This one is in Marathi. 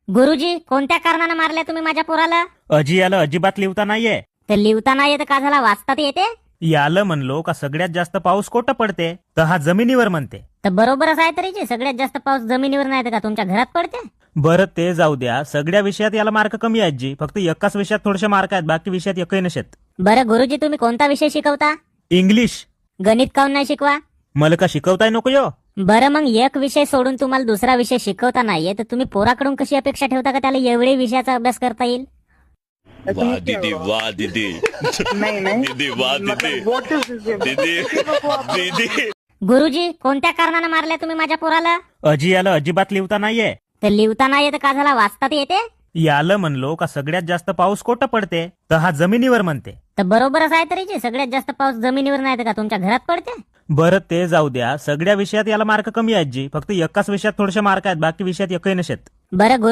गुरुजी, कोणत्या कारणानं मारल्या तुम्ही माझ्या पोराला? अजी याला अजिबात लिहिता नाहीये. तर लिहिता नाही येत का झाला, वाचता तर येते? याला म्हणलो का सगळ्यात जास्त पाऊस कोठं पडते, तर हा जमिनीवर म्हणते. तर बरोबरच आहे तरीची, सगळ्यात जास्त पाऊस जमिनीवर नाही तर का तुमच्या घरात पडते? बरं ते जाऊ द्या, सगळ्या विषयात याला मार्क कमी आहेत जी, फक्त एकाच विषयात थोडेसे मार्क आहेत, बाकी विषयात एकही नशेत. बरं गुरुजी, तुम्ही कोणता विषय शिकवता? इंग्लिश. गणित काऊन नाही शिकवा? मला का शिकवताय नको यो? बरं मग एक विषय सोडून तुम्हाला दुसरा विषय शिकवता नाहीये तर तुम्ही पोराकडून कशी अपेक्षा ठेवता का त्याला एवढे विषयाचा अभ्यास करता येईल? वाह दीदी, वाह दीदी, नहीं नहीं दीदी, वाह दीदी, what is this? दीदी, दीदी. गुरुजी, कोणत्या कारणानं मारल्या तुम्ही माझ्या पोराला? अजी याला अजिबात लिहिता नाहीये. तर लिहिता नाही येत का झाला, वाचता तर येते? याला म्हणलो का सगळ्यात जास्त पाऊस कोठं पडते, तर हा जमिनीवर म्हणते. तर बरोबरच आहे तरीची, सगळ्यात जास्त पाऊस जमिनीवर नाही तर का तुमच्या घरात पडते? बरं ते जाऊ द्या, सगळ्या विषयात याला मार्क कमी आहेत जी, फक्त एकाच विषयात थोडेसे मार्क आहेत, बाकी विषयात एकही नशेत. बरं गुरु